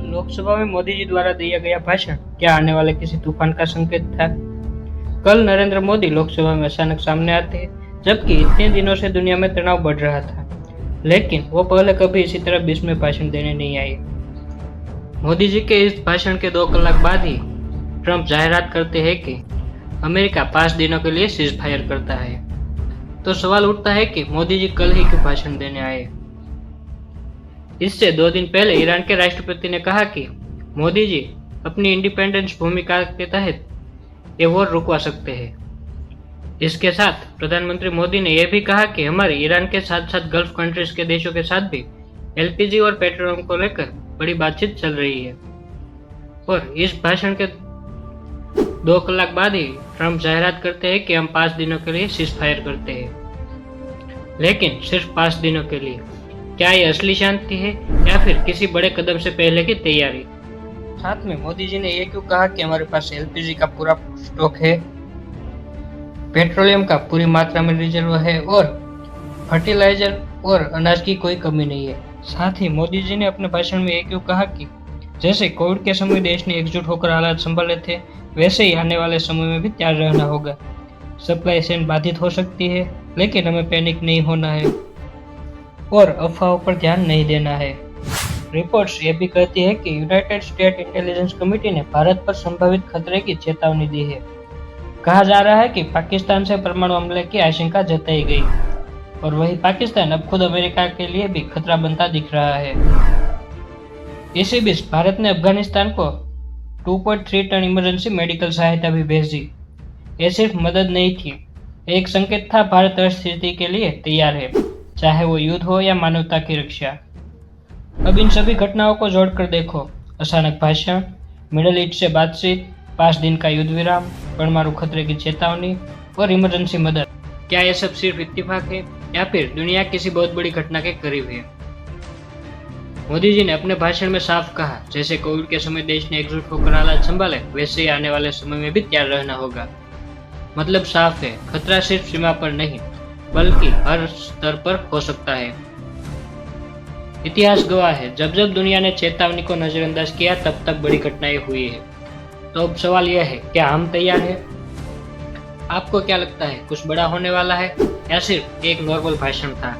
लोकसभा में मोदी जी द्वारा दिया गया भाषण क्या आने वाले किसी तूफान का संकेत था? कल नरेंद्र मोदी लोकसभा में अचानक सामने आते हैं, जबकि इतने दिनों से दुनिया में तनाव बढ़ रहा था, लेकिन वो पहले कभी इसी तरह बीच में भाषण देने नहीं आए। मोदी जी के इस भाषण के 2 कलाक बाद ही ट्रंप जाहिरात करते हैं कि अमेरिका 5 दिनों के लिए सीज फायर करता है। तो सवाल उठता है कि मोदी जी कल ही क्यों भाषण देने आए? इससे 2 दिन पहले ईरान के राष्ट्रपति ने कहा कि मोदी जी अपनी इंडिपेंडेंस भूमिका के तहत ये वॉर रुकवा सकते हैं। इसके साथ प्रधानमंत्री मोदी ने यह भी कहा कि हमारे ईरान के साथ साथ गल्फ कंट्रीज के देशों के साथ भी एलपीजी और पेट्रोलियम को लेकर बड़ी बातचीत चल रही है। और इस भाषण के 2 कलाक बाद ही ट्रंप जाहिरात करते हैं कि हम 5 दिनों के लिए सीज फायर करते हैं। लेकिन सिर्फ 5 दिनों के लिए। क्या ये असली शांति है या फिर किसी बड़े कदम से पहले की तैयारी? साथ में मोदी जी ने यह क्यों कहा कि हमारे पास एलपीजी का पूरा स्टॉक है, पेट्रोलियम का पूरी मात्रा में रिजर्व है और फर्टिलाइजर और अनाज की कोई कमी नहीं है? साथ ही मोदी जी ने अपने भाषण में यह क्यों कहा कि जैसे कोविड के समय देश ने एकजुट होकर हालात संभाले थे, वैसे ही आने वाले समय में भी तैयार रहना होगा। सप्लाई चेन बाधित हो सकती है, लेकिन हमें पैनिक नहीं होना है और अफवाहों पर ध्यान नहीं देना है। रिपोर्ट्स ये भी कहती है कि यूनाइटेड स्टेट इंटेलिजेंस कमेटी ने भारत पर संभावित खतरे की चेतावनी दी है। कहा जा रहा है कि पाकिस्तान से परमाणु हमले की आशंका जताई गई और वही पाकिस्तान अब खुद अमेरिका के लिए भी खतरा बनता दिख रहा है। इसी बीच भारत ने अफगानिस्तान को 2.3 टन इमरजेंसी मेडिकल सहायता भी भेजी। ये सिर्फ मदद नहीं थी, एक संकेत था भारत हर स्थिति के लिए तैयार है, चाहे वो युद्ध हो या मानवता की रक्षा। अब इन सभी घटनाओं को जोड़कर देखो, अचानक भाषण, मिडल ईस्ट से बातचीत, 5 दिन का युद्ध विराम, परमाणु खतरे की चेतावनी और इमरजेंसी मदद। क्या ये सब सिर्फ इत्तेफाक है या फिर दुनिया किसी बहुत बड़ी घटना के करीब है? मोदी जी ने अपने भाषण में साफ कहा, जैसे कोविड के समय देश ने एकजुट होकर हालात संभाले, वैसे ही आने वाले समय में भी तैयार रहना होगा। मतलब साफ है, खतरा सिर्फ सीमा पर नहीं बल्कि हर स्तर पर हो सकता है। इतिहास गवाह है, जब जब दुनिया ने चेतावनी को नजरअंदाज किया तब तक बड़ी घटनाएं हुई है। तो अब सवाल यह है, क्या हम तैयार हैं? आपको क्या लगता है, कुछ बड़ा होने वाला है या सिर्फ एक नॉर्मल भाषण था?